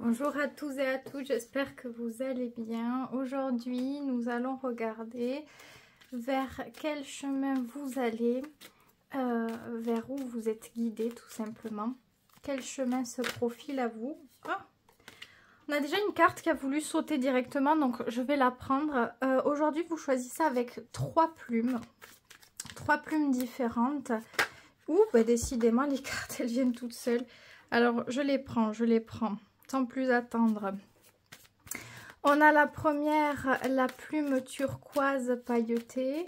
Bonjour à tous et à toutes, j'espère que vous allez bien. Aujourd'hui, nous allons regarder vers quel chemin vous allez, vers où vous êtes guidé tout simplement. Quel chemin se profile à vous. Oh, on a déjà une carte qui a voulu sauter directement, donc je vais la prendre. Aujourd'hui, vous choisissez avec trois plumes différentes. Ouh, bah décidément, les cartes, elles viennent toutes seules. Alors, je les prends. Sans plus attendre. On a la première, la plume turquoise pailletée.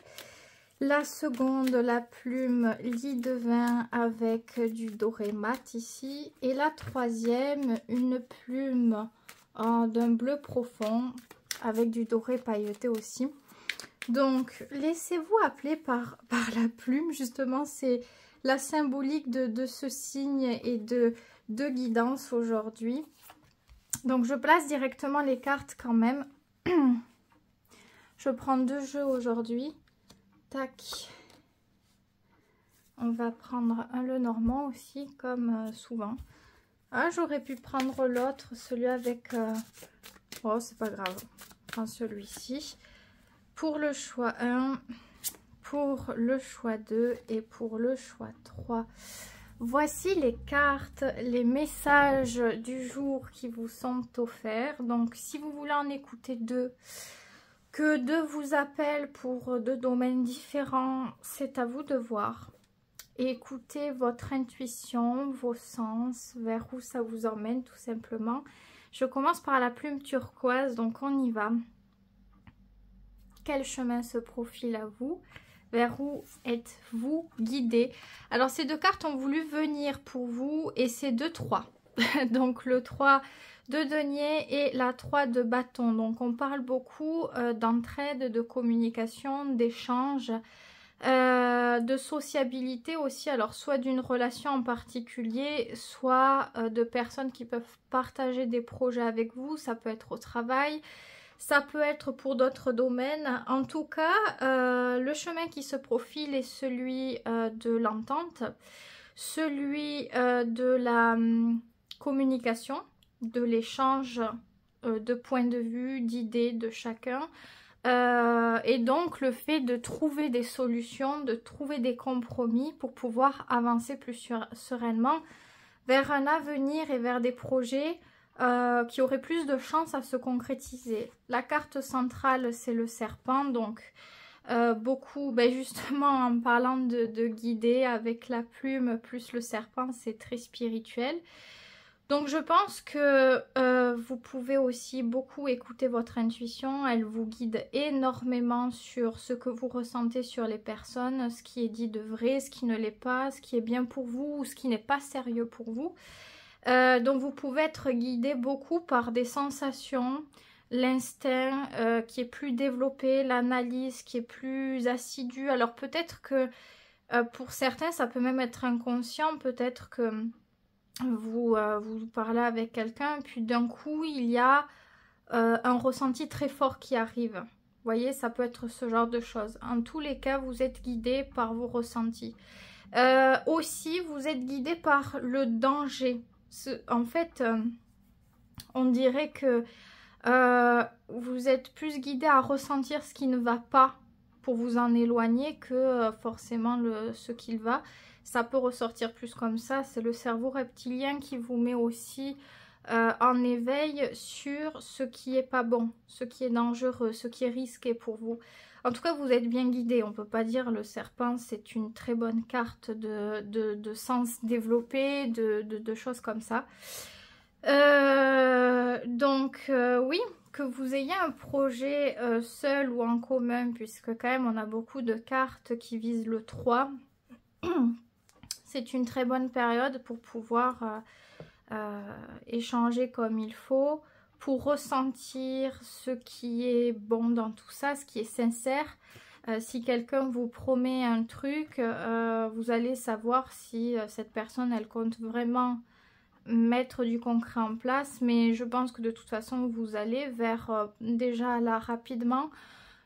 La seconde, la plume lit de vin avec du doré mat ici. Et la troisième, une plume d'un bleu profond avec du doré pailleté aussi. Donc, laissez-vous appeler par la plume. Justement, c'est la symbolique de ce signe et de guidance aujourd'hui. Donc, je place directement les cartes quand même. Je prends deux jeux aujourd'hui. Tac. On va prendre le normand aussi, comme souvent. Ah, j'aurais pu prendre l'autre, celui avec... Oh, c'est pas grave. Je prends celui-ci. Pour le choix 1, pour le choix 2 et pour le choix 3. Voici les cartes, les messages du jour qui vous sont offerts. Donc, si vous voulez en écouter deux, que deux vous appellent pour deux domaines différents, c'est à vous de voir. Et écoutez votre intuition, vos sens, vers où ça vous emmène tout simplement. Je commence par la plume turquoise, donc on y va. Quel chemin se profile à vous? Vers où êtes-vous guidé? Alors, ces deux cartes ont voulu venir pour vous et c'est deux 3. Donc, le 3 de denier et la 3 de bâton. Donc, on parle beaucoup d'entraide, de communication, d'échange, de sociabilité aussi. Alors, soit d'une relation en particulier, soit de personnes qui peuvent partager des projets avec vous. Ça peut être au travail. Ça peut être pour d'autres domaines. En tout cas, le chemin qui se profile est celui de l'entente, celui de la communication, de l'échange de points de vue, d'idées de chacun. Et donc, le fait de trouver des solutions, de trouver des compromis pour pouvoir avancer plus sereinement vers un avenir et vers des projets qui aurait plus de chances à se concrétiser. La carte centrale, c'est le serpent, donc beaucoup, justement en parlant de guider avec la plume plus le serpent, c'est très spirituel. Donc je pense que vous pouvez aussi beaucoup écouter votre intuition, elle vous guide énormément sur ce que vous ressentez sur les personnes, ce qui est dit de vrai, ce qui ne l'est pas, ce qui est bien pour vous ou ce qui n'est pas sérieux pour vous. Donc vous pouvez être guidé beaucoup par des sensations, l'instinct qui est plus développé, l'analyse qui est plus assidue. Alors peut-être que pour certains ça peut même être inconscient, peut-être que vous parlez avec quelqu'un puis d'un coup il y a un ressenti très fort qui arrive. Vous voyez, ça peut être ce genre de choses. En tous les cas, vous êtes guidé par vos ressentis. Aussi, vous êtes guidé par le danger. En fait, on dirait que vous êtes plus guidé à ressentir ce qui ne va pas pour vous en éloigner que forcément ce qu'il va. Ça peut ressortir plus comme ça. C'est le cerveau reptilien qui vous met aussi en éveil sur ce qui est pas bon, ce qui est dangereux, ce qui est risqué pour vous. En tout cas, vous êtes bien guidé. On ne peut pas dire le serpent, c'est une très bonne carte de sens développé, de choses comme ça. Donc, oui, que vous ayez un projet seul ou en commun, puisque quand même, on a beaucoup de cartes qui visent le 3. C'est une très bonne période pour pouvoir échanger comme il faut, pour ressentir ce qui est bon dans tout ça, ce qui est sincère. Si quelqu'un vous promet un truc, vous allez savoir si cette personne, elle compte vraiment mettre du concret en place. Mais je pense que de toute façon, vous allez vers, déjà là, rapidement,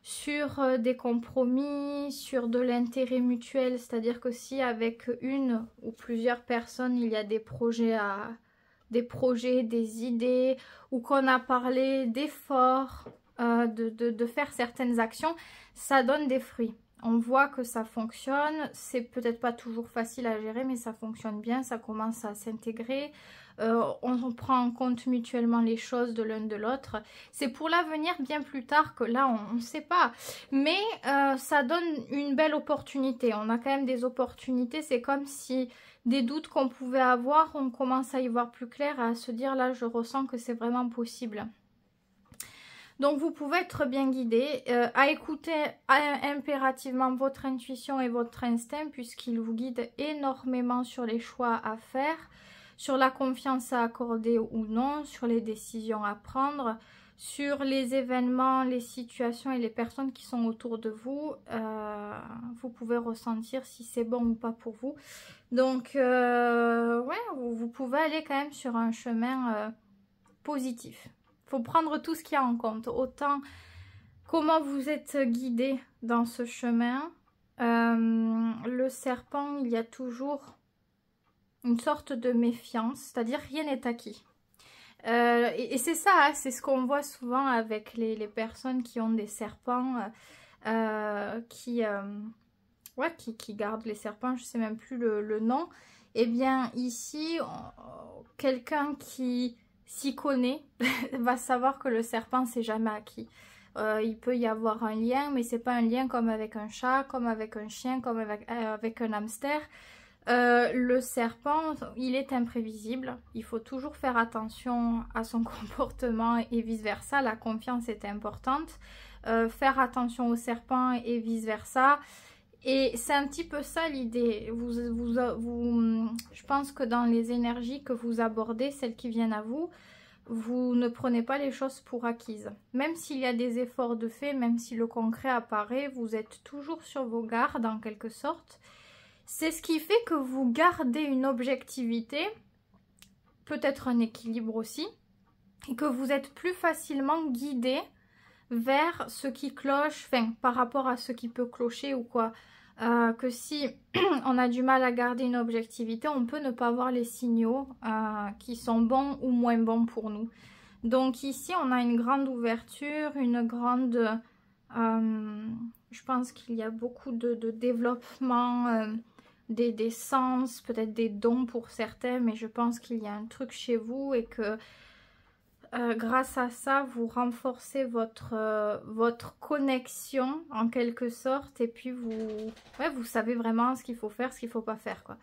sur des compromis, sur de l'intérêt mutuel. C'est-à-dire que si avec une ou plusieurs personnes, il y a des projets des projets, des idées, ou qu'on a parlé d'efforts, de faire certaines actions, ça donne des fruits. On voit que ça fonctionne, c'est peut-être pas toujours facile à gérer, mais ça fonctionne bien, ça commence à s'intégrer. On prend en compte mutuellement les choses de l'un de l'autre. C'est pour l'avenir bien plus tard que là, on ne sait pas. Mais ça donne une belle opportunité. On a quand même des opportunités. C'est comme si des doutes qu'on pouvait avoir, on commence à y voir plus clair, à se dire là, je ressens que c'est vraiment possible. Donc vous pouvez être bien guidé, à écouter impérativement votre intuition et votre instinct puisqu'il vous guide énormément sur les choix à faire, sur la confiance à accorder ou non, sur les décisions à prendre, sur les événements, les situations et les personnes qui sont autour de vous. Vous pouvez ressentir si c'est bon ou pas pour vous. Donc ouais, vous pouvez aller quand même sur un chemin positif. Il faut prendre tout ce qu'il y a en compte, autant comment vous êtes guidé dans ce chemin. Le serpent, il y a toujours une sorte de méfiance, c'est-à-dire rien n'est acquis. Et c'est ça, hein, c'est ce qu'on voit souvent avec les personnes qui ont des serpents, qui gardent les serpents, je ne sais même plus le nom. Eh bien ici, quelqu'un qui s'y connaît va savoir que le serpent c'est jamais acquis. Il peut y avoir un lien, mais c'est pas un lien comme avec un chat, comme avec un chien, comme avec un hamster. Le serpent, il est imprévisible. Il faut toujours faire attention à son comportement et vice versa. La confiance est importante. Faire attention au serpent et vice versa. Et c'est un petit peu ça l'idée. Je pense que dans les énergies que vous abordez, celles qui viennent à vous, vous ne prenez pas les choses pour acquises. Même s'il y a des efforts de fait, même si le concret apparaît, vous êtes toujours sur vos gardes en quelque sorte. C'est ce qui fait que vous gardez une objectivité, peut-être un équilibre aussi, et que vous êtes plus facilement guidé vers ce qui cloche, enfin par rapport à ce qui peut clocher ou quoi. Que si on a du mal à garder une objectivité, on peut ne pas voir les signaux qui sont bons ou moins bons pour nous. Donc ici, on a une grande ouverture, une grande... je pense qu'il y a beaucoup de développement des sens, peut-être des dons pour certains, mais je pense qu'il y a un truc chez vous et que grâce à ça, vous renforcez votre connexion en quelque sorte et puis vous savez vraiment ce qu'il faut faire, ce qu'il ne faut pas faire, quoi.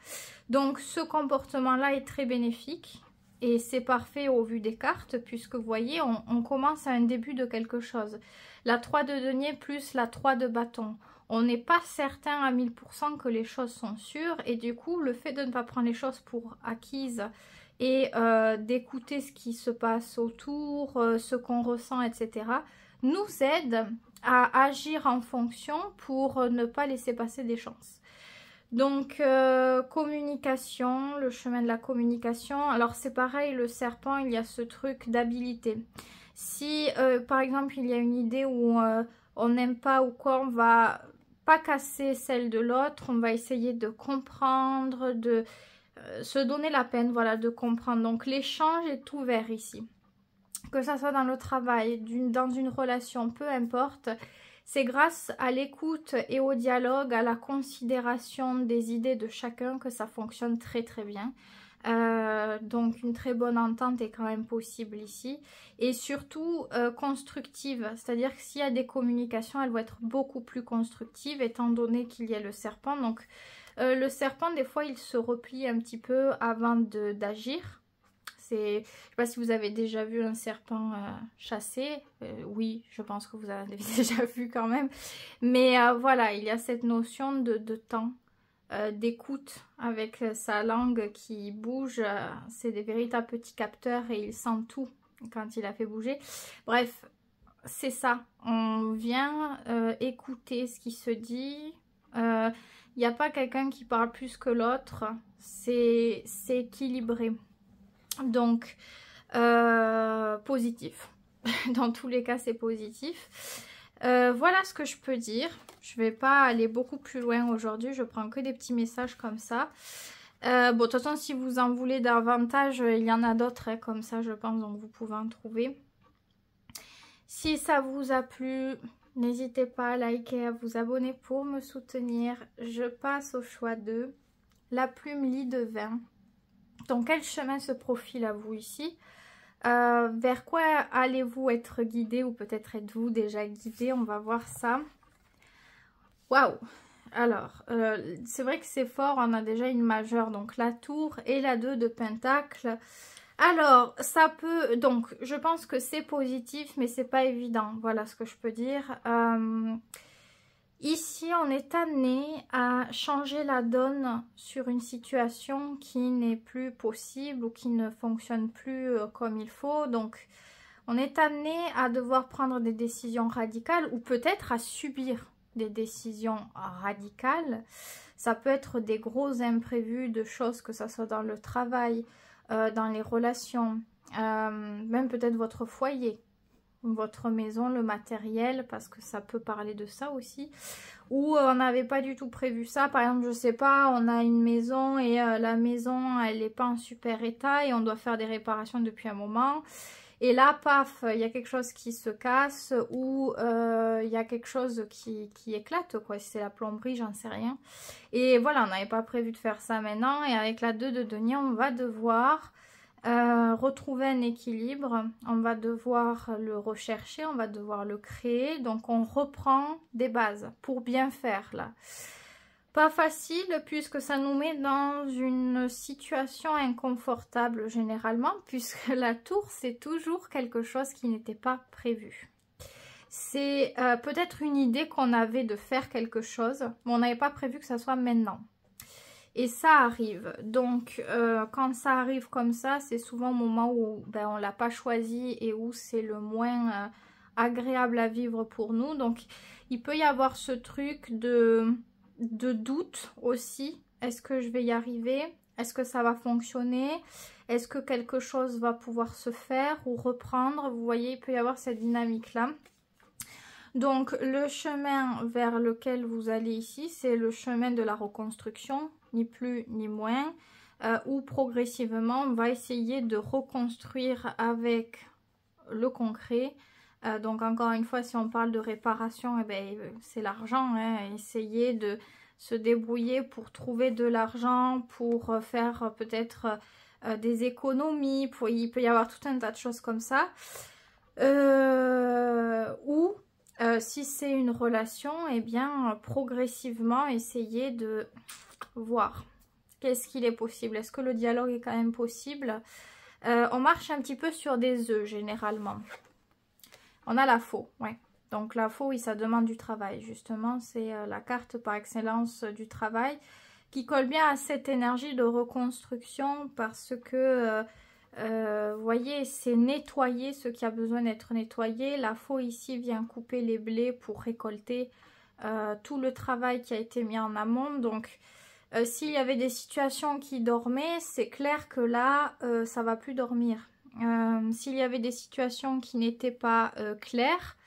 Donc ce comportement-là est très bénéfique et c'est parfait au vu des cartes puisque vous voyez, on commence à un début de quelque chose. La 3 de denier plus la 3 de bâton. On n'est pas certain à 1000% que les choses sont sûres et du coup, le fait de ne pas prendre les choses pour acquises et d'écouter ce qui se passe autour, ce qu'on ressent, etc., nous aide à agir en fonction pour ne pas laisser passer des chances. Donc, communication, le chemin de la communication. Alors, c'est pareil, le serpent, il y a ce truc d'habilité. Si, par exemple, il y a une idée où on n'aime pas ou quoi, on va pas casser celle de l'autre, on va essayer de comprendre, de... se donner la peine, voilà, de comprendre. Donc l'échange est ouvert ici. Que ça soit dans le travail, dans une relation, peu importe. C'est grâce à l'écoute et au dialogue, à la considération des idées de chacun que ça fonctionne très très bien. Donc une très bonne entente est quand même possible ici. Et surtout constructive. C'est-à-dire que s'il y a des communications, elles vont être beaucoup plus constructives étant donné qu'il y a le serpent. Donc le serpent, des fois, il se replie un petit peu avant d'agir. Je ne sais pas si vous avez déjà vu un serpent chasser. Oui, je pense que vous avez déjà vu quand même. Mais voilà, il y a cette notion de temps, d'écoute avec sa langue qui bouge. C'est des véritables petits capteurs et il sent tout quand il a fait bouger. Bref, c'est ça. On vient écouter ce qui se dit. Il n'y a pas quelqu'un qui parle plus que l'autre, c'est équilibré. Donc, positif. Dans tous les cas, c'est positif. Voilà ce que je peux dire. Je ne vais pas aller beaucoup plus loin aujourd'hui, je prends que des petits messages comme ça. Bon, de toute façon, si vous en voulez davantage, il y en a d'autres hein, comme ça, je pense, donc vous pouvez en trouver. Si ça vous a plu, n'hésitez pas à liker, à vous abonner pour me soutenir. Je passe au choix de la plume lit de vin. Donc, quel chemin se profile à vous ici? Vers quoi allez-vous être guidé ou peut-être êtes-vous déjà guidé? On va voir ça. Waouh! Alors, c'est vrai que c'est fort, on a déjà une majeure, donc la tour et la 2 de pentacle. Alors, ça peut... Donc, je pense que c'est positif, mais c'est pas évident. Voilà ce que je peux dire. Ici, on est amené à changer la donne sur une situation qui n'est plus possible ou qui ne fonctionne plus comme il faut. Donc, on est amené à devoir prendre des décisions radicales ou peut-être à subir des décisions radicales. Ça peut être des gros imprévus de choses, que ce soit dans le travail, dans les relations, même peut-être votre foyer, votre maison, le matériel, parce que ça peut parler de ça aussi. Ou on n'avait pas du tout prévu ça. Par exemple, je sais pas, on a une maison et la maison, elle n'est pas en super état et on doit faire des réparations depuis un moment. Et là, paf, il y a quelque chose qui se casse ou il y a quelque chose qui éclate, quoi. Si c'est la plomberie, j'en sais rien. Et voilà, on n'avait pas prévu de faire ça maintenant. Et avec la 2 de denier, on va devoir retrouver un équilibre. On va devoir le rechercher, on va devoir le créer. Donc, on reprend des bases pour bien faire, là. Pas facile puisque ça nous met dans une situation inconfortable généralement, puisque la tour c'est toujours quelque chose qui n'était pas prévu. C'est peut-être une idée qu'on avait de faire quelque chose, mais on n'avait pas prévu que ça soit maintenant. Et ça arrive. Donc quand ça arrive comme ça, c'est souvent au moment où ben, on ne l'a pas choisi et où c'est le moins agréable à vivre pour nous. Donc il peut y avoir ce truc de doute aussi. Est-ce que je vais y arriver? Est-ce que ça va fonctionner? Est-ce que quelque chose va pouvoir se faire ou reprendre? Vous voyez, il peut y avoir cette dynamique-là. Donc, le chemin vers lequel vous allez ici, c'est le chemin de la reconstruction, ni plus ni moins, où progressivement, on va essayer de reconstruire avec le concret. Donc encore une fois, si on parle de réparation, eh ben, c'est l'argent. Hein. Essayer de se débrouiller pour trouver de l'argent, pour faire peut-être des économies. Il peut y avoir tout un tas de choses comme ça. Ou si c'est une relation, eh bien progressivement essayer de voir qu'est-ce qu'il est possible. Est-ce que le dialogue est quand même possible? On marche un petit peu sur des œufs généralement. On a la faux, ouais. Donc la faux, oui, ça demande du travail. Justement, c'est la carte par excellence du travail qui colle bien à cette énergie de reconstruction parce que, vous voyez, c'est nettoyer ce qui a besoin d'être nettoyé. La faux ici vient couper les blés pour récolter tout le travail qui a été mis en amont. Donc, s'il y avait des situations qui dormaient, c'est clair que là, ça va plus dormir. S'il y avait des situations qui n'étaient pas claires,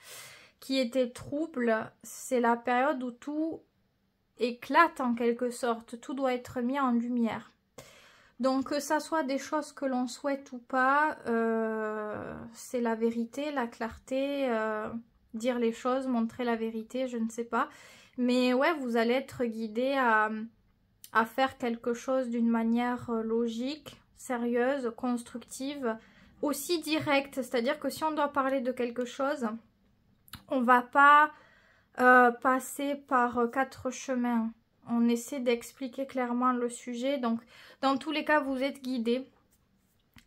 qui étaient troubles, c'est la période où tout éclate en quelque sorte, tout doit être mis en lumière. Donc que ça soit des choses que l'on souhaite ou pas, c'est la vérité, la clarté, dire les choses, montrer la vérité, je ne sais pas. Mais ouais, vous allez être guidé à faire quelque chose d'une manière logique, sérieuse, constructive, aussi direct, c'est-à-dire que si on doit parler de quelque chose, on va pas passer par 4 chemins. On essaie d'expliquer clairement le sujet. Donc, dans tous les cas, vous êtes guidé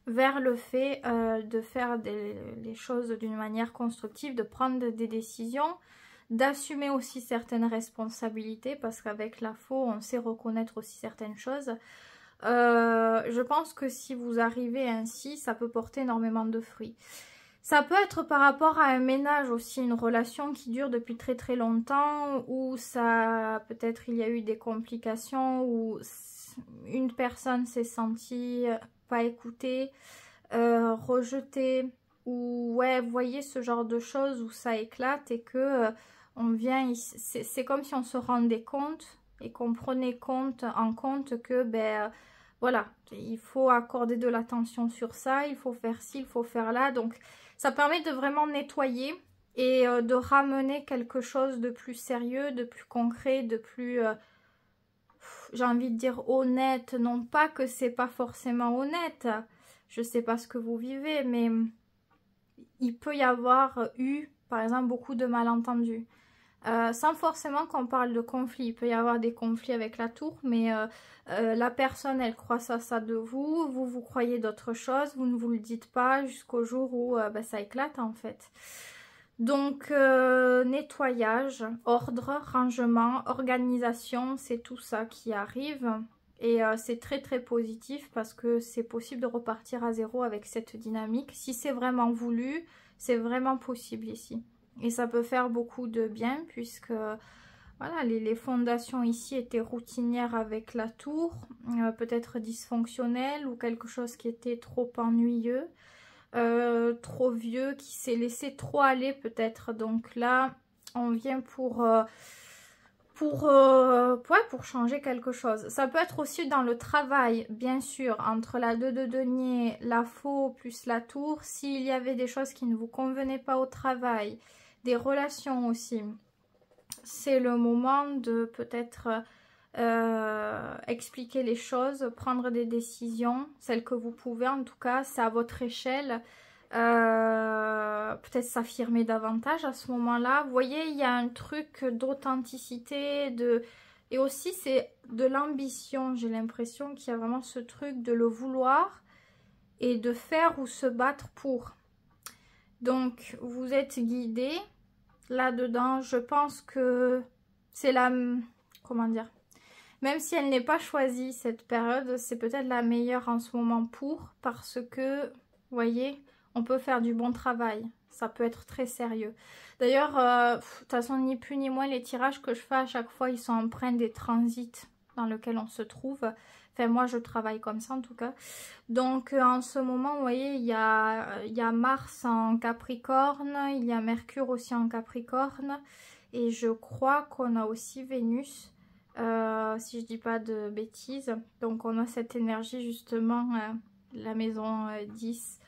vers le fait de faire les choses d'une manière constructive, de prendre des décisions, d'assumer aussi certaines responsabilités, parce qu'avec la faux, on sait reconnaître aussi certaines choses. Je pense que si vous arrivez ainsi, ça peut porter énormément de fruits. Ça peut être par rapport à un ménage aussi, une relation qui dure depuis très très longtemps, où ça peut-être il y a eu des complications, où une personne s'est sentie pas écoutée, rejetée, ou ouais, vous voyez ce genre de choses où ça éclate et que on vient, c'est comme si on se rendait compte et qu'on prenait en compte que ben voilà, il faut accorder de l'attention sur ça, il faut faire ci, il faut faire là. Donc ça permet de vraiment nettoyer et de ramener quelque chose de plus sérieux, de plus concret, de plus, j'ai envie de dire honnête. Non pas que c'est pas forcément honnête, je sais pas ce que vous vivez, mais il peut y avoir eu, par exemple, beaucoup de malentendus. Sans forcément qu'on parle de conflit, il peut y avoir des conflits avec la tour, mais la personne, elle croit ça de vous, vous croyez d'autres choses, vous ne vous le dites pas jusqu'au jour où ben, ça éclate en fait. Donc, nettoyage, ordre, rangement, organisation, c'est tout ça qui arrive. Et c'est très très positif parce que c'est possible de repartir à zéro avec cette dynamique. Si c'est vraiment voulu, c'est vraiment possible ici. Et ça peut faire beaucoup de bien puisque voilà, les fondations ici étaient routinières avec la tour, peut-être dysfonctionnelles ou quelque chose qui était trop ennuyeux, trop vieux, qui s'est laissé trop aller peut-être. Donc là, on vient pour changer quelque chose. Ça peut être aussi dans le travail, bien sûr, entre la 2 de denier, la faux plus la tour. S'il y avait des choses qui ne vous convenaient pas au travail, des relations aussi, c'est le moment de peut-être expliquer les choses, prendre des décisions, celles que vous pouvez en tout cas, c'est à votre échelle. Peut-être s'affirmer davantage à ce moment-là. Vous voyez, il y a un truc d'authenticité, et aussi c'est de l'ambition. J'ai l'impression qu'il y a vraiment ce truc de le vouloir et de faire ou se battre pour. Donc, vous êtes guidé là-dedans. Je pense que c'est la... Comment dire? Même si elle n'est pas choisie, cette période, c'est peut-être la meilleure en ce moment parce que, vous voyez, on peut faire du bon travail. Ça peut être très sérieux. D'ailleurs, de toute façon, ni plus ni moins, les tirages que je fais à chaque fois, ils sont empreints des transits dans lesquels on se trouve. Enfin, moi, je travaille comme ça, en tout cas. Donc, en ce moment, vous voyez, il y a Mars en Capricorne, il y a Mercure aussi en Capricorne. Et je crois qu'on a aussi Vénus, si je dis pas de bêtises. Donc, on a cette énergie, justement, la maison 10.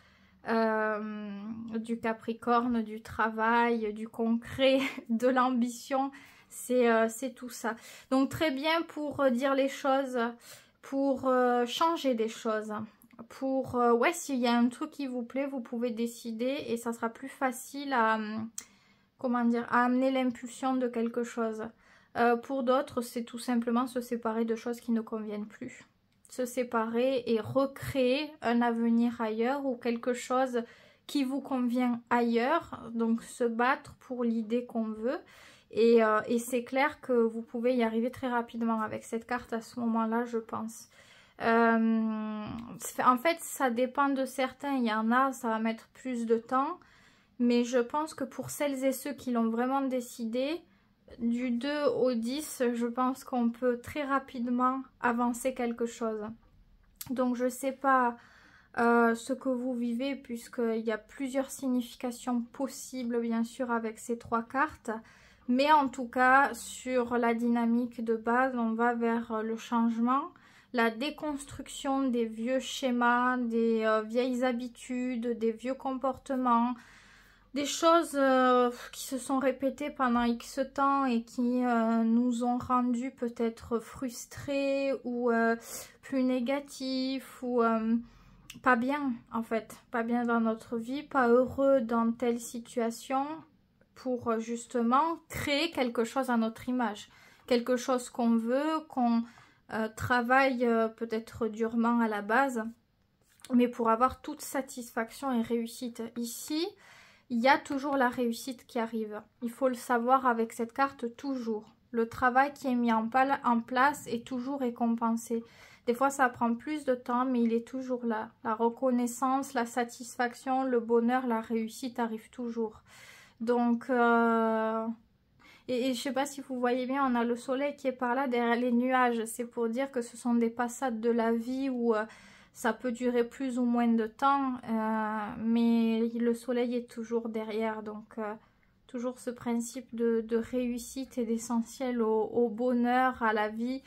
Du Capricorne, du travail, du concret, de l'ambition, c'est tout ça. Donc très bien pour dire les choses, pour changer des choses, pour ouais, s'il y a un truc qui vous plaît, vous pouvez décider et ça sera plus facile à comment dire, à amener l'impulsion de quelque chose. Pour d'autres, c'est tout simplement se séparer de choses qui ne conviennent plus. Se séparer et recréer un avenir ailleurs ou quelque chose qui vous convient ailleurs. Donc se battre pour l'idée qu'on veut. Et c'est clair que vous pouvez y arriver très rapidement avec cette carte à ce moment-là, je pense. En fait, ça dépend de certains. Il y en a, ça va mettre plus de temps. Mais je pense que pour celles et ceux qui l'ont vraiment décidé, du 2 au 10, je pense qu'on peut très rapidement avancer quelque chose. Donc je ne sais pas ce que vous vivez puisqu'il y a plusieurs significations possibles bien sûr avec ces 3 cartes. Mais en tout cas sur la dynamique de base, on va vers le changement, la déconstruction des vieux schémas, des vieilles habitudes, des vieux comportements. Des choses qui se sont répétées pendant X temps et qui nous ont rendus peut-être frustrés ou plus négatifs ou pas bien en fait, pas bien dans notre vie, pas heureux dans telle situation pour justement créer quelque chose à notre image, quelque chose qu'on veut, qu'on travaille peut-être durement à la base, mais pour avoir toute satisfaction et réussite. Ici, il y a toujours la réussite qui arrive. Il faut le savoir avec cette carte, toujours. Le travail qui est mis en place est toujours récompensé. Des fois, ça prend plus de temps, mais il est toujours là. La reconnaissance, la satisfaction, le bonheur, la réussite arrivent toujours. Donc, et je ne sais pas si vous voyez bien, on a le soleil qui est par là, derrière les nuages. C'est pour dire que ce sont des passades de la vie où... ça peut durer plus ou moins de temps, mais le soleil est toujours derrière. Donc, toujours ce principe de réussite et d'essentiel au bonheur, à la vie.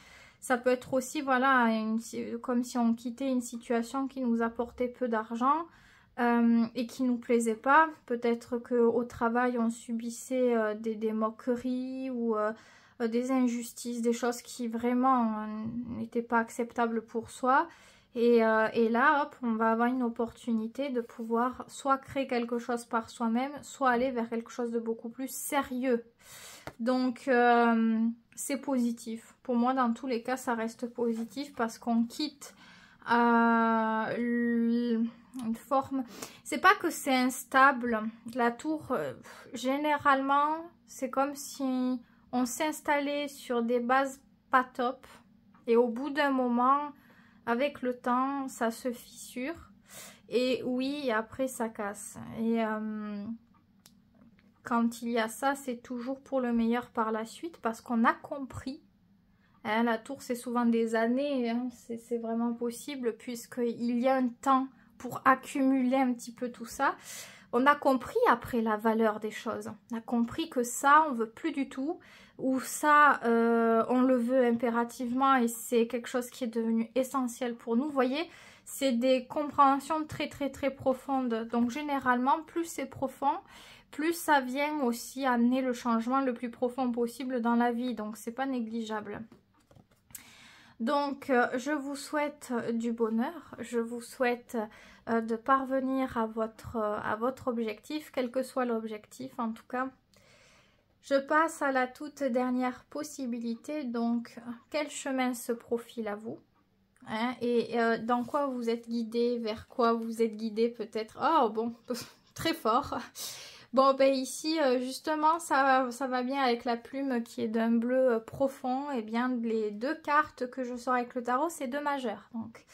Ça peut être aussi, voilà, comme si on quittait une situation qui nous apportait peu d'argent et qui nous plaisait pas. Peut-être qu'au travail, on subissait des moqueries ou des injustices, des choses qui vraiment n'étaient pas acceptables pour soi. Et là, hop, on va avoir une opportunité de pouvoir soit créer quelque chose par soi-même, soit aller vers quelque chose de beaucoup plus sérieux. Donc, c'est positif. Pour moi, dans tous les cas, ça reste positif parce qu'on quitte une forme... C'est pas que c'est instable. La tour, généralement, c'est comme si on s'installait sur des bases pas top. Et au bout d'un moment... Avec le temps, ça se fissure. Et oui, après, ça casse. Et quand il y a ça, c'est toujours pour le meilleur par la suite. Parce qu'on a compris. Hein, la tour, c'est souvent des années. Hein, c'est vraiment possible. Puisqu'il y a un temps pour accumuler un petit peu tout ça. On a compris après la valeur des choses. On a compris que ça, on veut plus du tout. Ou ça, on le veut impérativement et c'est quelque chose qui est devenu essentiel pour nous. Vous voyez, c'est des compréhensions très profondes. Donc généralement, plus c'est profond, plus ça vient aussi amener le changement le plus profond possible dans la vie. Donc c'est pas négligeable. Donc je vous souhaite du bonheur. Je vous souhaite de parvenir à votre objectif, quel que soit l'objectif en tout cas. Je passe à la toute dernière possibilité, donc quel chemin se profile à vous hein, et dans quoi vous êtes guidé, vers quoi vous êtes guidé peut-être. Oh bon, très fort. Bon ben ici justement ça va bien avec la plume qui est d'un bleu profond. Et bien les deux cartes que je sors avec le tarot c'est deux majeurs. Donc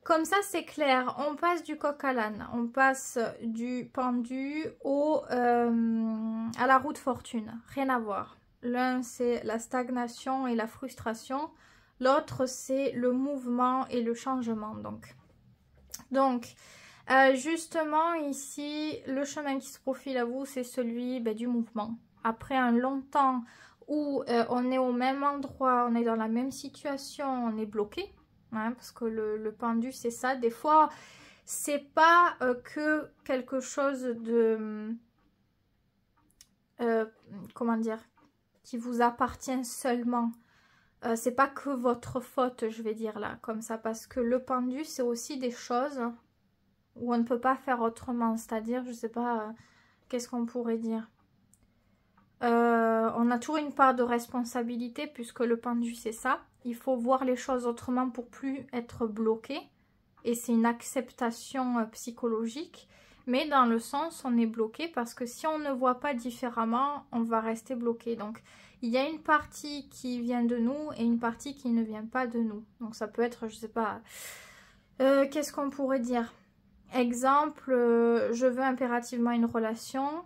comme ça c'est clair, on passe du coq à l'âne, on passe du pendu à la roue de fortune, rien à voir. L'un c'est la stagnation et la frustration, l'autre c'est le mouvement et le changement. Donc justement ici, le chemin qui se profile à vous c'est celui du mouvement. Après un long temps où on est au même endroit, on est dans la même situation, on est bloqué. Hein, parce que le pendu c'est ça, des fois c'est pas que quelque chose de comment dire, qui vous appartient seulement, c'est pas que votre faute je vais dire là comme ça, parce que le pendu c'est aussi des choses où on ne peut pas faire autrement, c'est-à-dire je sais pas qu'est-ce qu'on pourrait dire, on a toujours une part de responsabilité puisque le pendu c'est ça. Il faut voir les choses autrement pour plus être bloqué. Et c'est une acceptation psychologique. Mais dans le sens, on est bloqué parce que si on ne voit pas différemment, on va rester bloqué. Donc, il y a une partie qui vient de nous et une partie qui ne vient pas de nous. Donc, ça peut être, je sais pas, qu'est-ce qu'on pourrait dire? Exemple, je veux impérativement une relation.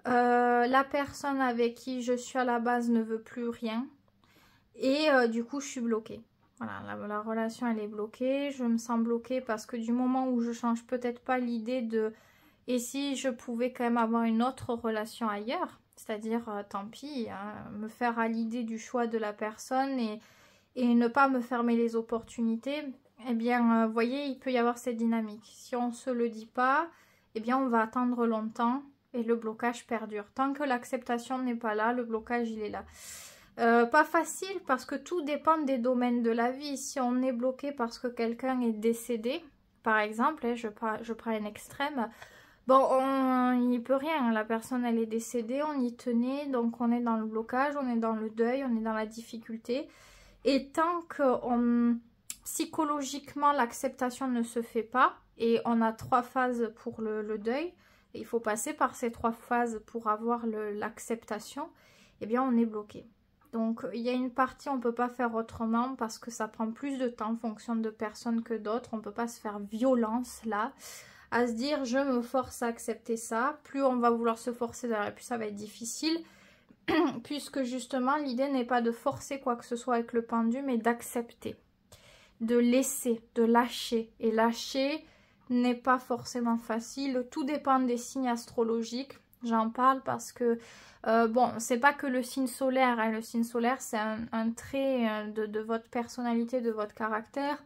La personne avec qui je suis à la base ne veut plus rien. Et du coup, je suis bloquée. Voilà, la relation, elle est bloquée. Je me sens bloquée parce que du moment où je change peut-être pas l'idée de... Et si je pouvais quand même avoir une autre relation ailleurs, c'est-à-dire, tant pis, hein, me faire à l'idée du choix de la personne et ne pas me fermer les opportunités, eh bien, vous voyez, il peut y avoir cette dynamique. Si on ne se le dit pas, eh bien, on va attendre longtemps et le blocage perdure. Tant que l'acceptation n'est pas là, le blocage, il est là. Pas facile parce que tout dépend des domaines de la vie. Si on est bloqué parce que quelqu'un est décédé, par exemple, je prends un extrême, bon, on n'y peut rien, la personne elle est décédée, on y tenait, donc on est dans le blocage, on est dans le deuil, on est dans la difficulté. Et tant que psychologiquement l'acceptation ne se fait pas, et on a 3 phases pour le deuil, et il faut passer par ces 3 phases pour avoir l'acceptation, eh bien on est bloqué. Donc, il y a une partie, on ne peut pas faire autrement parce que ça prend plus de temps en fonction de personnes que d'autres. On ne peut pas se faire violence là, à se dire je me force à accepter ça. Plus on va vouloir se forcer derrière, plus ça va être difficile. Puisque justement, l'idée n'est pas de forcer quoi que ce soit avec le pendu, mais d'accepter. De laisser, de lâcher. Et lâcher n'est pas forcément facile. Tout dépend des signes astrologiques. J'en parle parce que, bon, c'est pas que le signe solaire, hein. Le signe solaire, c'est un trait de votre personnalité, de votre caractère,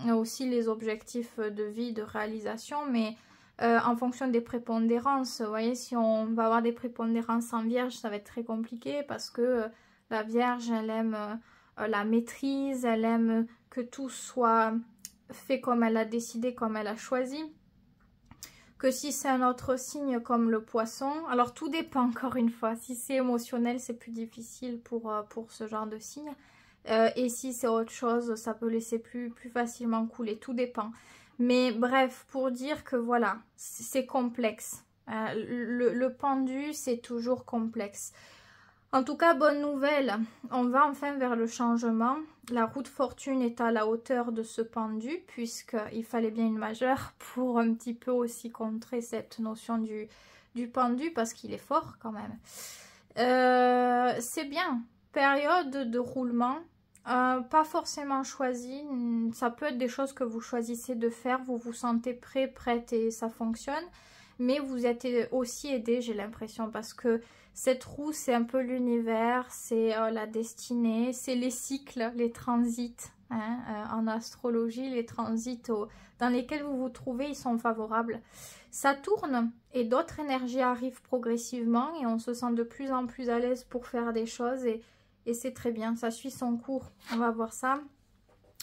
aussi les objectifs de vie, de réalisation, mais en fonction des prépondérances, vous voyez, si on va avoir des prépondérances en vierge, ça va être très compliqué parce que la vierge, elle aime la maîtrise, elle aime que tout soit fait comme elle a décidé, comme elle a choisi. Que si c'est un autre signe comme le poisson, alors tout dépend encore une fois, si c'est émotionnel c'est plus difficile pour ce genre de signe, et si c'est autre chose ça peut laisser plus facilement couler, tout dépend. Mais bref, pour dire que voilà, c'est complexe, le pendu c'est toujours complexe. En tout cas, bonne nouvelle, on va enfin vers le changement. La roue de fortune est à la hauteur de ce pendu, puisqu'il fallait bien une majeure pour un petit peu aussi contrer cette notion du pendu, parce qu'il est fort quand même. C'est bien, période de roulement, pas forcément choisie, ça peut être des choses que vous choisissez de faire, vous vous sentez prêt, prête et ça fonctionne. Mais vous êtes aussi aidé, j'ai l'impression, parce que cette roue, c'est un peu l'univers, c'est la destinée, c'est les cycles, les transits. Hein, en astrologie, les transits dans lesquels vous vous trouvez, ils sont favorables. Ça tourne et d'autres énergies arrivent progressivement et on se sent de plus en plus à l'aise pour faire des choses et c'est très bien, ça suit son cours. On va voir ça.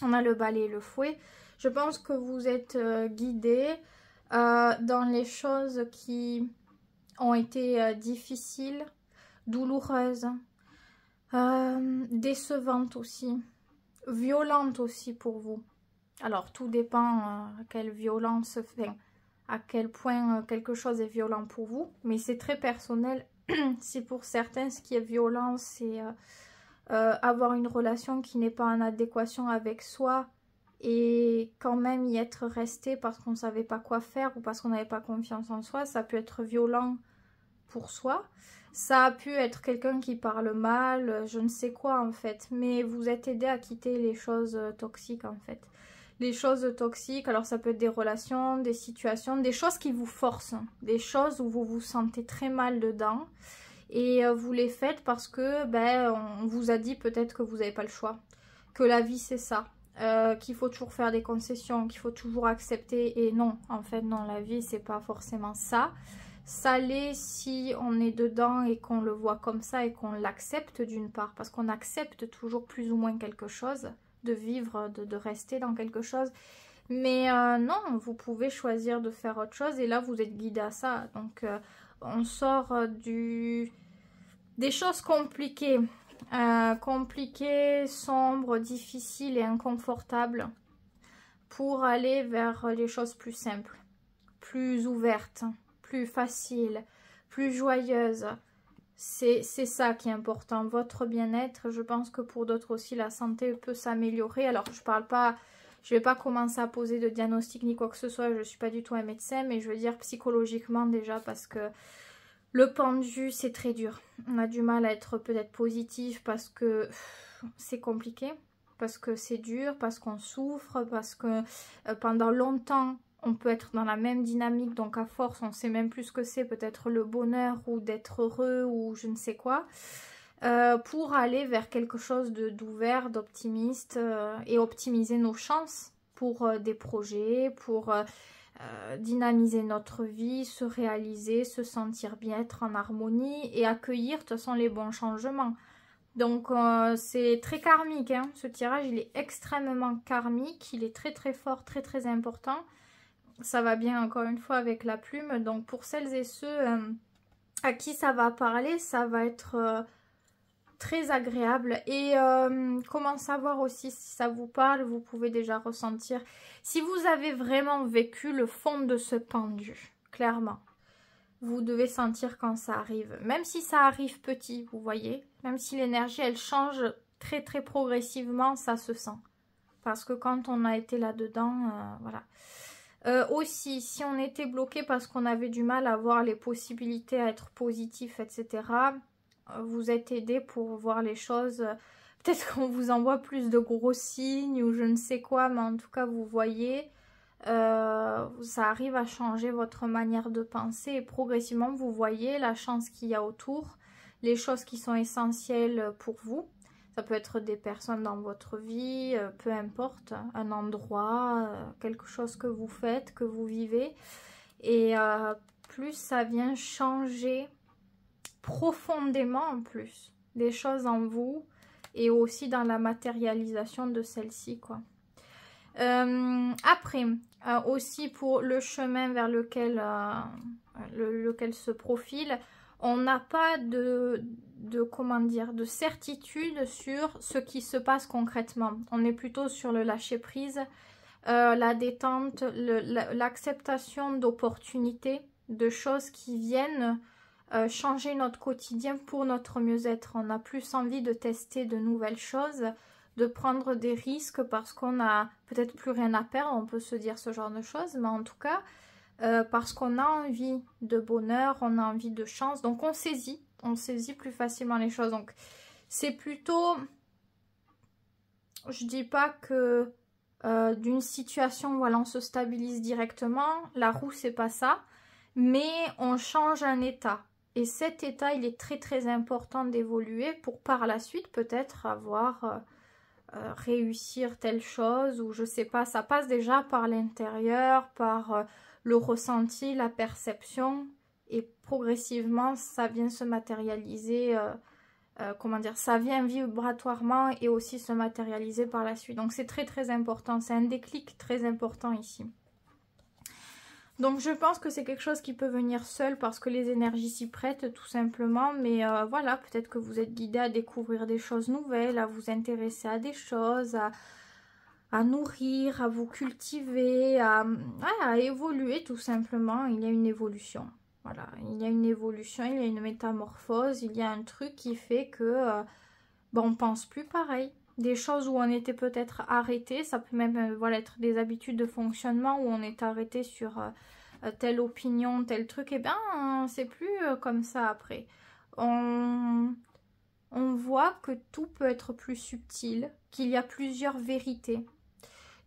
On a le balai et le fouet. Je pense que vous êtes guidés dans les choses qui ont été difficiles, douloureuses, décevantes aussi, violentes aussi pour vous. Alors tout dépend à quelle violence, enfin, à quel point quelque chose est violent pour vous, mais c'est très personnel. Si pour certains ce qui est violent c'est avoir une relation qui n'est pas en adéquation avec soi, et quand même y être resté parce qu'on ne savait pas quoi faire ou parce qu'on n'avait pas confiance en soi, ça peut être violent pour soi. Ça a pu être quelqu'un qui parle mal, je ne sais quoi en fait, mais vous êtes aidé à quitter les choses toxiques en fait. Les choses toxiques, alors ça peut être des relations, des situations, des choses qui vous forcent, des choses où vous vous sentez très mal dedans et vous les faites parce que on vous a dit peut-être que vous n'avez pas le choix, que la vie c'est ça. Qu'il faut toujours faire des concessions, qu'il faut toujours accepter, et non, en fait non, la vie c'est pas forcément ça. Ça l'est si on est dedans et qu'on le voit comme ça et qu'on l'accepte d'une part, parce qu'on accepte toujours plus ou moins quelque chose, de vivre, de rester dans quelque chose. Mais non, vous pouvez choisir de faire autre chose et là vous êtes guidé à ça. Donc on sort des choses compliquées. Compliqué, sombre, difficile et inconfortable pour aller vers les choses plus simples, plus ouvertes, plus faciles, plus joyeuses. C'est ça qui est important, votre bien-être. Je pense que pour d'autres aussi la santé peut s'améliorer. Alors je vais pas commencer à poser de diagnostic ni quoi que ce soit, je suis pas du tout un médecin, mais je veux dire psychologiquement déjà, parce que le pendu, c'est très dur. On a du mal à être peut-être positif parce que c'est compliqué, parce que c'est dur, parce qu'on souffre, parce que pendant longtemps, on peut être dans la même dynamique. Donc à force, on sait même plus ce que c'est, peut-être le bonheur ou d'être heureux ou je ne sais quoi. Pour aller vers quelque chose d'ouvert, d'optimiste et optimiser nos chances pour des projets, pour... dynamiser notre vie, se réaliser, se sentir bien, être en harmonie et accueillir de toute façon les bons changements. Donc c'est très karmique, hein. Ce tirage il est extrêmement karmique, il est très très fort, très très important. Ça va bien encore une fois avec la plume, donc pour celles et ceux à qui ça va parler, ça va être très agréable. Et comment savoir aussi si ça vous parle, vous pouvez déjà ressentir. Si vous avez vraiment vécu le fond de ce pendu, clairement, vous devez sentir quand ça arrive. Même si ça arrive petit, vous voyez, même si l'énergie elle change très très progressivement, ça se sent. Parce que quand on a été là-dedans, voilà. Aussi, si on était bloqué parce qu'on avait du mal à voir les possibilités, à être positif, etc., vous êtes aidé pour voir les choses. Peut-être qu'on vous envoie plus de gros signes ou je ne sais quoi, mais en tout cas, vous voyez ça arrive à changer votre manière de penser et progressivement vous voyez la chance qu'il y a autour, les choses qui sont essentielles pour vous. Ça peut être des personnes dans votre vie, peu importe, un endroit, quelque chose que vous faites, que vous vivez. Et plus ça vient changer profondément en plus des choses en vous et aussi dans la matérialisation de celle-ci, quoi. Après, aussi pour le chemin vers lequel se profile, on n'a pas comment dire, de certitude sur ce qui se passe concrètement. On est plutôt sur le lâcher prise, la détente, l'acceptation d'opportunités, de choses qui viennent changer notre quotidien pour notre mieux-être. On a plus envie de tester de nouvelles choses, de prendre des risques parce qu'on a peut-être plus rien à perdre, on peut se dire ce genre de choses, mais en tout cas, parce qu'on a envie de bonheur, on a envie de chance, donc on saisit plus facilement les choses. Donc c'est plutôt, je dis pas que d'une situation, voilà, on se stabilise directement, la roue c'est pas ça, mais on change un état. Et cet état, il est très très important d'évoluer pour par la suite peut-être avoir réussir telle chose, ou je sais pas, ça passe déjà par l'intérieur, par le ressenti, la perception, et progressivement ça vient se matérialiser, comment dire, ça vient vibratoirement et aussi se matérialiser par la suite. Donc c'est très très important, c'est un déclic très important ici. Donc je pense que c'est quelque chose qui peut venir seul parce que les énergies s'y prêtent tout simplement. Mais voilà, peut-être que vous êtes guidé à découvrir des choses nouvelles, à vous intéresser à des choses, à nourrir, à vous cultiver, à évoluer tout simplement. Il y a une évolution. Voilà, il y a une évolution, il y a une métamorphose, il y a un truc qui fait que on pense plus pareil. Des choses où on était peut-être arrêté, ça peut même voilà, être des habitudes de fonctionnement où on est arrêté sur telle opinion, tel truc, et bien c'est plus comme ça après. On voit que tout peut être plus subtil, qu'il y a plusieurs vérités,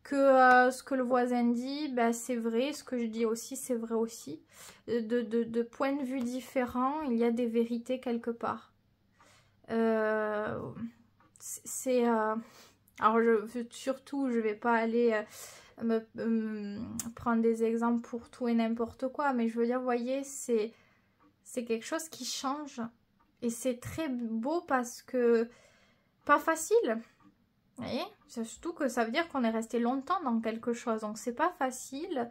que ce que le voisin dit, c'est vrai, ce que je dis aussi, c'est vrai aussi. De points de vue différents, il y a des vérités quelque part. Alors surtout je vais pas aller prendre des exemples pour tout et n'importe quoi, mais je veux dire, vous voyez, c'est quelque chose qui change et c'est très beau parce que pas facile, vous voyez, surtout que ça veut dire qu'on est resté longtemps dans quelque chose, donc c'est pas facile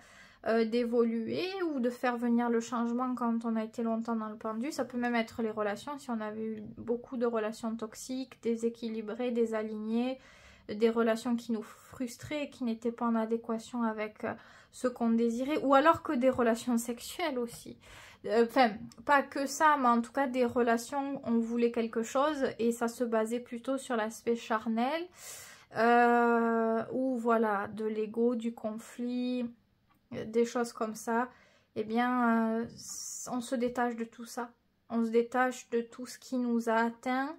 d'évoluer ou de faire venir le changement quand on a été longtemps dans le pendu. Ça peut même être les relations, si on avait eu beaucoup de relations toxiques, déséquilibrées, désalignées, des relations qui nous frustraient, qui n'étaient pas en adéquation avec ce qu'on désirait, ou alors que des relations sexuelles aussi. Enfin, pas que ça, mais en tout cas des relations, on voulait quelque chose et ça se basait plutôt sur l'aspect charnel, ou voilà, de l'ego, du conflit, des choses comme ça. Eh bien, on se détache de tout ça. On se détache de tout ce qui nous a atteint,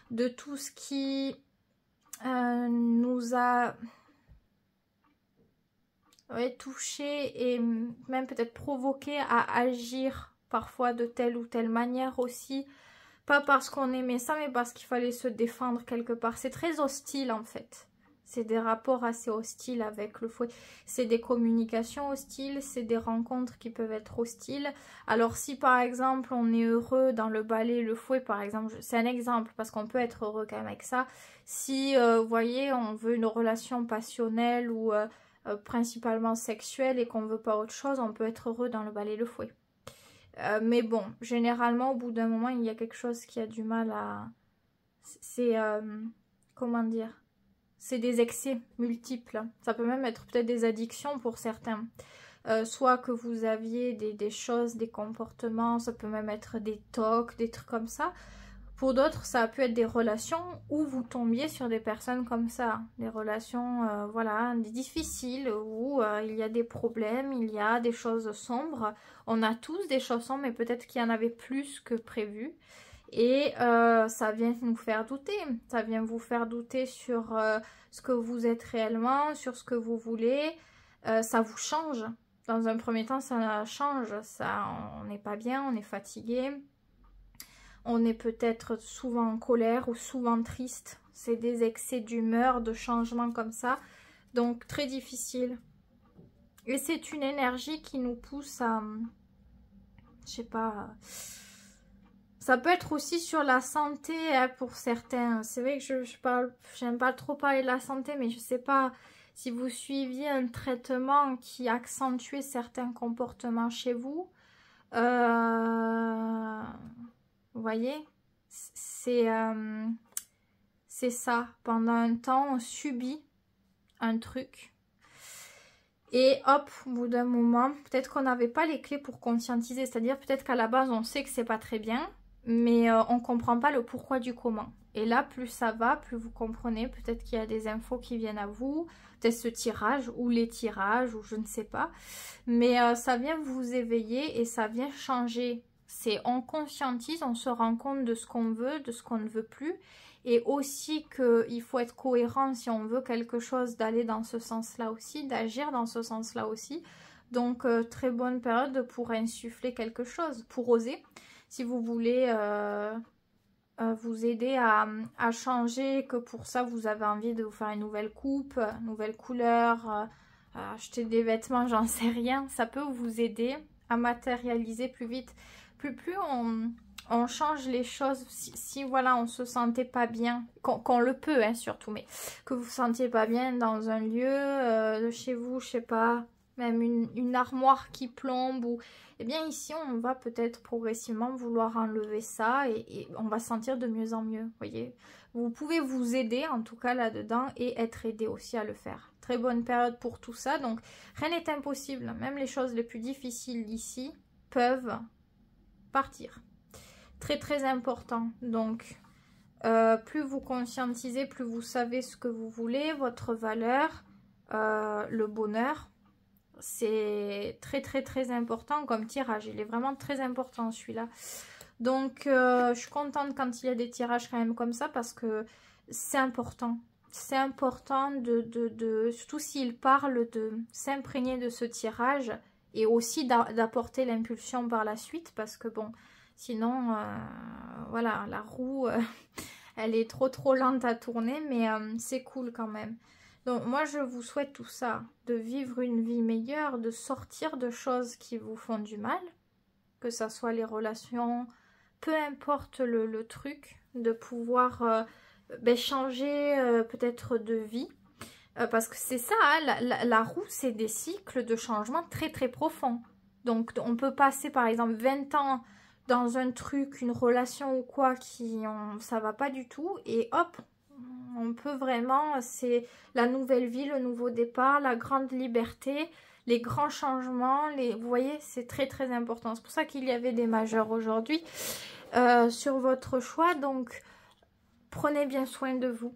de tout ce qui nous a touché et même peut-être provoqué à agir parfois de telle ou telle manière aussi. Pas parce qu'on aimait ça, mais parce qu'il fallait se défendre quelque part. C'est très hostile en fait. C'est des rapports assez hostiles avec le fouet. C'est des communications hostiles, c'est des rencontres qui peuvent être hostiles. Alors si par exemple on est heureux dans le balai, le fouet par exemple, c'est un exemple parce qu'on peut être heureux quand même avec ça. Si vous voyez, on veut une relation passionnelle ou principalement sexuelle et qu'on ne veut pas autre chose, on peut être heureux dans le balai, le fouet. Mais bon, généralement au bout d'un moment il y a quelque chose qui a du mal à... C'est... comment dire ? C'est des excès multiples. Ça peut même être peut-être des addictions pour certains. Soit que vous aviez des choses, des comportements, ça peut même être des tocs, des trucs comme ça. Pour d'autres, ça a pu être des relations où vous tombiez sur des personnes comme ça. Des relations, voilà, difficiles, où il y a des problèmes, il y a des choses sombres. On a tous des choses sombres, mais peut-être qu'il y en avait plus que prévu. Et ça vient nous faire douter, ça vient vous faire douter sur ce que vous êtes réellement, sur ce que vous voulez. ça vous change. Dans un premier temps, ça change, on n'est pas bien, on est fatigué, on est peut-être souvent en colère ou souvent triste. C'est des excès d'humeur, de changement comme ça, donc très difficile. Et c'est une énergie qui nous pousse à, je sais pas, ça peut être aussi sur la santé hein, pour certains. C'est vrai que j'aime pas trop parler de la santé, mais je sais pas si vous suiviez un traitement qui accentuait certains comportements chez vous. Vous voyez, c'est ça. Pendant un temps, on subit un truc. Et hop, au bout d'un moment, peut-être qu'on n'avait pas les clés pour conscientiser. C'est-à-dire peut-être qu'à la base, on sait que c'est pas très bien, mais on comprend pas le pourquoi du comment. Et là, plus ça va, plus vous comprenez. Peut-être qu'il y a des infos qui viennent à vous, peut-être ce tirage, ou les tirages, ou je ne sais pas. Mais ça vient vous éveiller et ça vient changer. On conscientise, on se rend compte de ce qu'on veut, de ce qu'on ne veut plus. Et aussi qu'il faut être cohérent si on veut quelque chose, d'aller dans ce sens-là aussi, d'agir dans ce sens-là aussi. Donc, très bonne période pour insuffler quelque chose, pour oser. Si vous voulez vous aider à changer, que pour ça, vous avez envie de vous faire une nouvelle coupe, nouvelle couleur, acheter des vêtements, j'en sais rien. Ça peut vous aider à matérialiser plus vite. Plus on change les choses, si voilà, on se sentait pas bien, qu'on le peut hein, surtout, mais que vous vous sentiez pas bien dans un lieu de chez vous, je sais pas, même une armoire qui plombe, ou eh bien ici on va peut-être progressivement vouloir enlever ça et on va se sentir de mieux en mieux, voyez. Vous pouvez vous aider en tout cas là-dedans et être aidé aussi à le faire. Très bonne période pour tout ça, donc rien n'est impossible, même les choses les plus difficiles ici peuvent partir. Très très important. Donc plus vous conscientisez, plus vous savez ce que vous voulez, votre valeur, le bonheur, c'est très très très important comme tirage. Il est vraiment très important celui-là. Donc je suis contente quand il y a des tirages quand même comme ça, parce que c'est important. C'est important surtout s'il parle, de s'imprégner de ce tirage et aussi d'apporter l'impulsion par la suite, parce que bon, sinon, voilà, la roue, elle est trop lente à tourner, mais c'est cool quand même. Donc moi, je vous souhaite tout ça, de vivre une vie meilleure, de sortir de choses qui vous font du mal, que ça soit les relations, peu importe le truc, de pouvoir changer peut-être de vie. Parce que c'est ça, hein, la roue, c'est des cycles de changement très très profonds. Donc on peut passer par exemple 20 ans dans un truc, une relation ou quoi, ça va pas du tout, et hop, on peut vraiment, c'est la nouvelle vie, le nouveau départ, la grande liberté, les grands changements, vous voyez, c'est très très important. C'est pour ça qu'il y avait des majeurs aujourd'hui sur votre choix. Donc prenez bien soin de vous.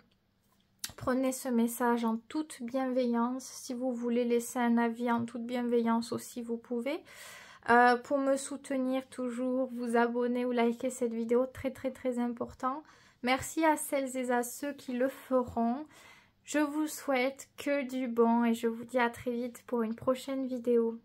Prenez ce message en toute bienveillance. Si vous voulez laisser un avis en toute bienveillance aussi, vous pouvez. Pour me soutenir toujours, vous abonner ou liker cette vidéo, très très très important. Merci à celles et à ceux qui le feront. Je vous souhaite que du bon et je vous dis à très vite pour une prochaine vidéo.